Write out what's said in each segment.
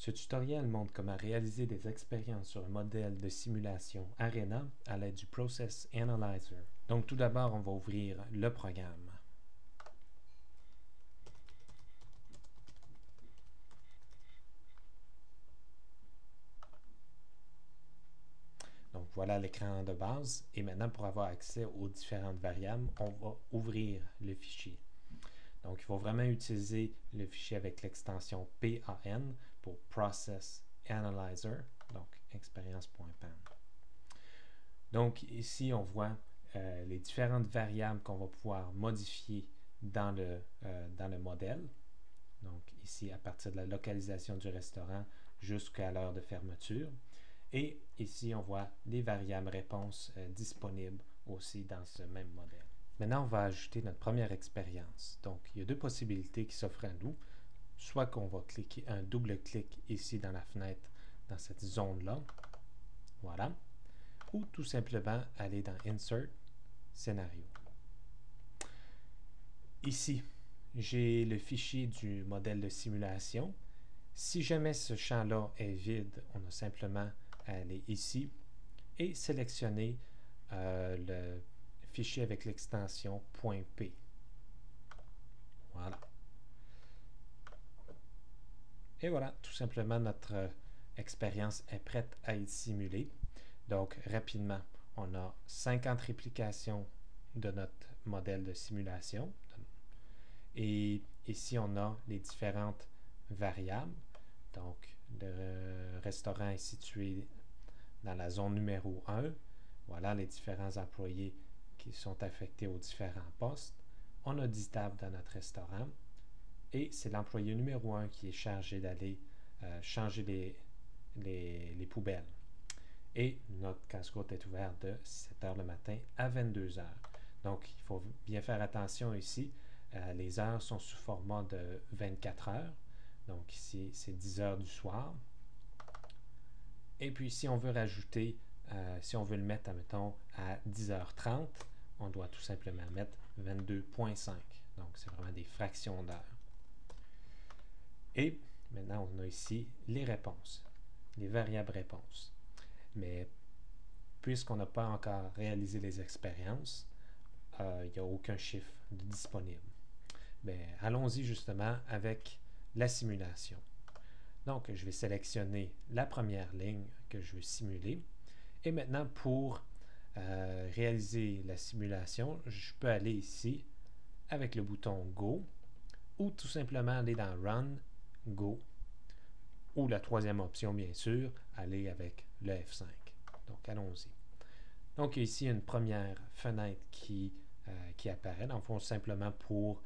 Ce tutoriel montre comment réaliser des expériences sur un modèle de simulation ARENA à l'aide du Process Analyzer. Donc tout d'abord, on va ouvrir le programme. Donc voilà l'écran de base et maintenant pour avoir accès aux différentes variables, on va ouvrir le fichier. Donc il faut vraiment utiliser le fichier avec l'extension PAN pour Process Analyzer, donc expérience.pan. Donc ici on voit les différentes variables qu'on va pouvoir modifier dans le modèle. Donc ici à partir de la localisation du restaurant jusqu'à l'heure de fermeture. Et ici, on voit les variables réponses disponibles aussi dans ce même modèle. Maintenant, on va ajouter notre première expérience. Donc, il y a deux possibilités qui s'offrent à nous. Soit qu'on va cliquer un double-clic ici dans la fenêtre, dans cette zone-là. Voilà. Ou tout simplement aller dans Insert, Scénario. Ici, j'ai le fichier du modèle de simulation. Si jamais ce champ-là est vide, on a simplement à aller ici et sélectionner le fichier avec l'extension .p. Voilà. Et voilà, tout simplement, notre expérience est prête à être simulée. Donc, rapidement, on a 50 réplications de notre modèle de simulation. Et ici, on a les différentes variables. Donc, le restaurant est situé dans la zone numéro 1. Voilà les différents employés qui sont affectés aux différents postes. On a 10 tables dans notre restaurant. Et c'est l'employé numéro 1 qui est chargé d'aller changer les poubelles. Et notre casse-croûte est ouvert de 7 h le matin à 22 h. Donc, il faut bien faire attention ici. Les heures sont sous format de 24 heures. Donc, ici, c'est 10 h du soir. Et puis, si on veut rajouter, si on veut le mettre, admettons, à 10h30, on doit tout simplement mettre 22,5. Donc, c'est vraiment des fractions d'heures. Et maintenant, on a ici les réponses, les variables réponses. Mais puisqu'on n'a pas encore réalisé les expériences, il n'y a aucun chiffre disponible. Mais allons-y justement avec la simulation. Donc, je vais sélectionner la première ligne que je veux simuler. Et maintenant, pour réaliser la simulation, je peux aller ici avec le bouton Go ou tout simplement aller dans Run, Go. Ou la troisième option, bien sûr, aller avec le F5. Donc, allons-y. Donc, ici, une première fenêtre qui apparaît, dans le fond, simplement pour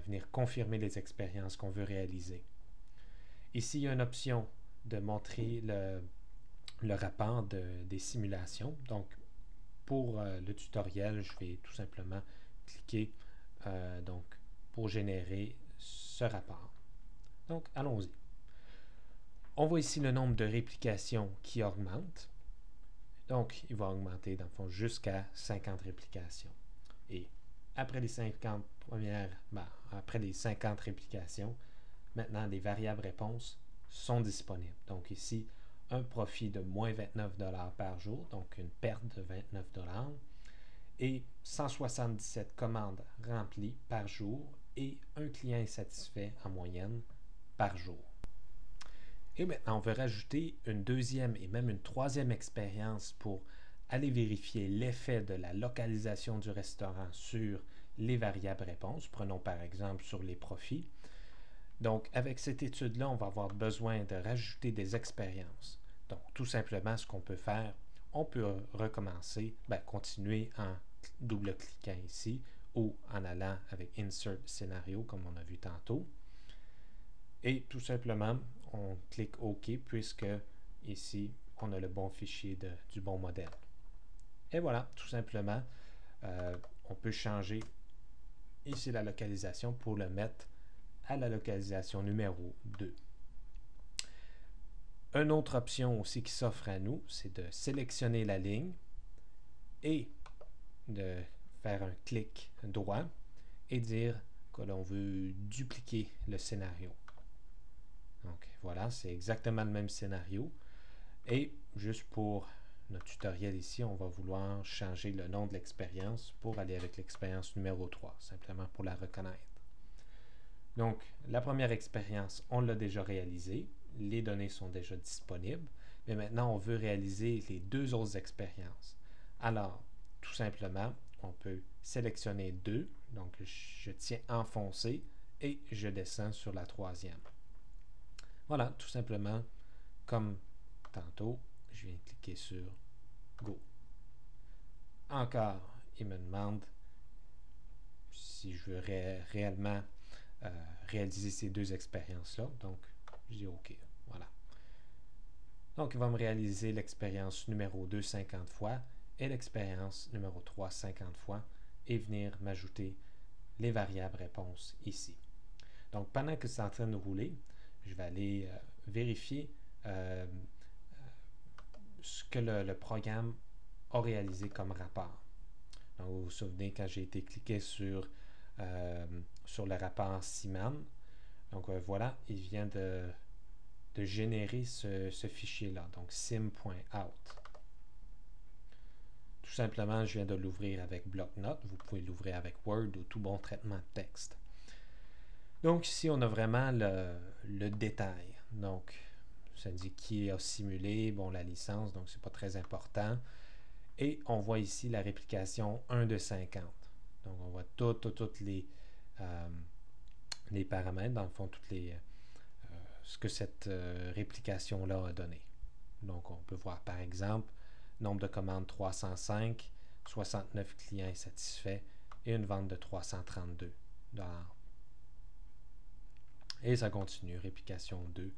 venir confirmer les expériences qu'on veut réaliser. Ici, il y a une option de montrer le rapport des simulations. Donc, pour le tutoriel, je vais tout simplement cliquer donc, pour générer ce rapport. Donc, allons-y. On voit ici le nombre de réplications qui augmente. Donc, il va augmenter, dans le fond, jusqu'à 50 réplications. Et après les 50 après les 50 réplications, maintenant, les variables réponses sont disponibles. Donc ici, un profit de moins 29 $ par jour, donc une perte de 29 $ et 177 commandes remplies par jour et un client est satisfait en moyenne par jour. Et maintenant, on veut rajouter une deuxième et même une troisième expérience pour aller vérifier l'effet de la localisation du restaurant sur les variables réponses. Prenons par exemple sur les profits. Donc, avec cette étude-là, on va avoir besoin de rajouter des expériences. Donc, tout simplement, ce qu'on peut faire, on peut recommencer, continuer en double-cliquant ici ou en allant avec Insert Scénario, comme on a vu tantôt. Et tout simplement, on clique OK puisque ici, on a le bon fichier du bon modèle. Et voilà, tout simplement, on peut changer ici la localisation pour le mettre à la localisation numéro 2. Une autre option aussi qui s'offre à nous, c'est de sélectionner la ligne et de faire un clic droit et dire que l'on veut dupliquer le scénario. Donc voilà, c'est exactement le même scénario. Et juste pour notre tutoriel ici, on va vouloir changer le nom de l'expérience pour aller avec l'expérience numéro 3, simplement pour la reconnaître. Donc, la première expérience, on l'a déjà réalisée. Les données sont déjà disponibles. Mais maintenant, on veut réaliser les deux autres expériences. Alors, tout simplement, on peut sélectionner 2. Donc, je tiens enfoncé et je descends sur la troisième. Voilà, tout simplement, comme tantôt, je viens cliquer sur Go. Encore, il me demande si je veux réellement réaliser ces deux expériences-là. Donc, je dis OK. Voilà. Donc, il va me réaliser l'expérience numéro 2 50 fois et l'expérience numéro 3 50 fois et venir m'ajouter les variables réponses ici. Donc, pendant que c'est en train de rouler, je vais aller vérifier ce que le programme a réalisé comme rapport. Donc, vous vous souvenez quand j'ai été cliqué sur le rapport Siman. Donc, voilà, il vient de générer ce fichier-là, donc sim.out. Tout simplement, je viens de l'ouvrir avec bloc-notes. Vous pouvez l'ouvrir avec Word ou tout bon traitement de texte. Donc, ici, on a vraiment le détail. Donc, ça dit qui a simulé, bon, la licence, donc c'est pas très important. Et on voit ici la réplication 1 de 50. Donc, on voit tous les paramètres, dans le fond, ce que cette réplication-là a donné. Donc, on peut voir, par exemple, nombre de commandes 305, 69 clients insatisfaits et une vente de 332 $. Et ça continue, réplication 2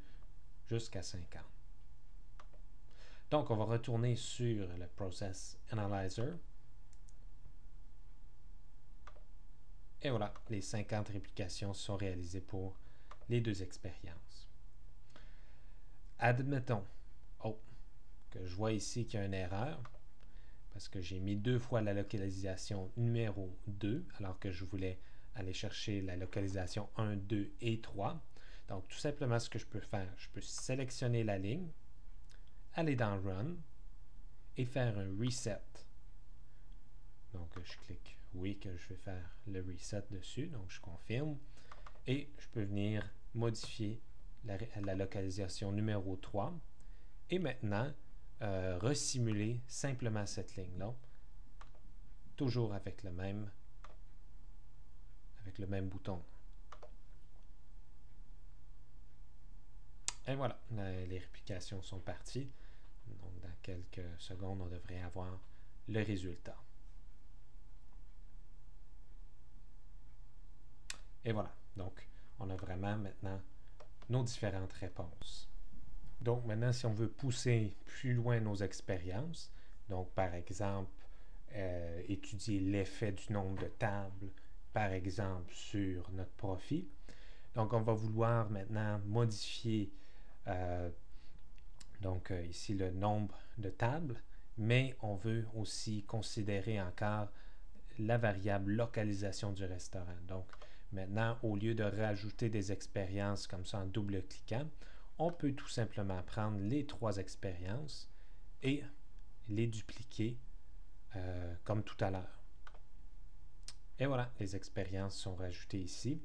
jusqu'à 50. Donc, on va retourner sur le Process Analyzer. Et voilà, les 50 réplications sont réalisées pour les deux expériences. Admettons que je vois ici qu'il y a une erreur parce que j'ai mis 2 fois la localisation numéro 2 alors que je voulais aller chercher la localisation 1, 2 et 3. Donc, tout simplement, ce que je peux faire, je peux sélectionner la ligne, aller dans Run et faire un Reset. Donc, je clique oui que je vais faire le Reset dessus. Donc, je confirme. Et je peux venir modifier la localisation numéro 3. Et maintenant, resimuler simplement cette ligne-là, toujours avec le même bouton. Et voilà, les réplications sont parties. Donc, dans quelques secondes, on devrait avoir le résultat. Et voilà, donc on a vraiment maintenant nos différentes réponses. Donc maintenant, si on veut pousser plus loin nos expériences, donc par exemple, étudier l'effet du nombre de tables, par exemple, sur notre profit. Donc on va vouloir maintenant modifier ici le nombre de tables, mais on veut aussi considérer encore la variable localisation du restaurant. Donc maintenant, au lieu de rajouter des expériences comme ça en double-cliquant, on peut tout simplement prendre les 3 expériences et les dupliquer comme tout à l'heure. Et voilà, les expériences sont rajoutées ici.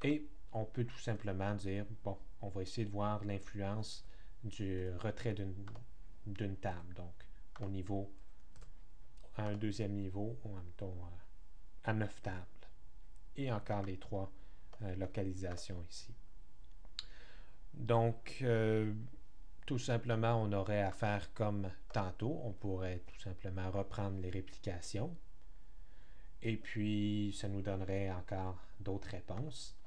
Et on peut tout simplement dire, bon, on va essayer de voir l'influence du retrait d'une table. Donc, au niveau, à un deuxième niveau, ou mettons à 9 tables. Et encore les 3 localisations ici. Donc, tout simplement, on aurait à faire comme tantôt. On pourrait tout simplement reprendre les réplications. Et puis, ça nous donnerait encore d'autres réponses.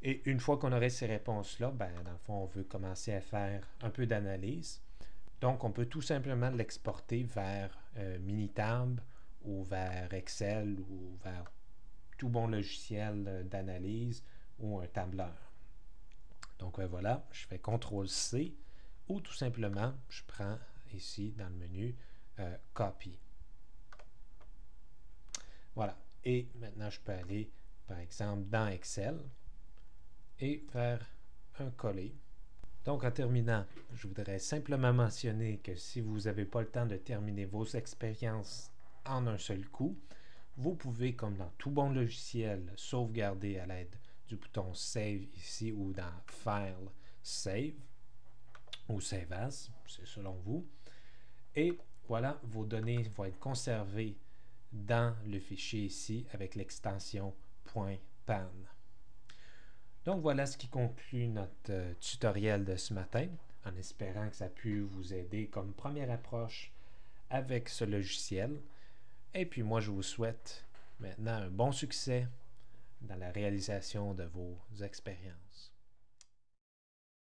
Et une fois qu'on aurait ces réponses-là, dans le fond, on veut commencer à faire un peu d'analyse. Donc, on peut tout simplement l'exporter vers Minitab ou vers Excel ou vers tout bon logiciel d'analyse ou un tableur. Donc voilà, je fais CTRL-C ou tout simplement, je prends ici dans le menu Copy. Voilà. Et maintenant, je peux aller, par exemple, dans Excel et faire un coller. Donc en terminant, je voudrais simplement mentionner que si vous n'avez pas le temps de terminer vos expériences en un seul coup, vous pouvez, comme dans tout bon logiciel, sauvegarder à l'aide du bouton Save ici ou dans File, Save ou Save As, c'est selon vous. Et voilà, vos données vont être conservées dans le fichier ici avec l'extension .pan. Donc voilà ce qui conclut notre tutoriel de ce matin, en espérant que ça a pu vous aider comme première approche avec ce logiciel. Et puis moi, je vous souhaite maintenant un bon succès dans la réalisation de vos expériences.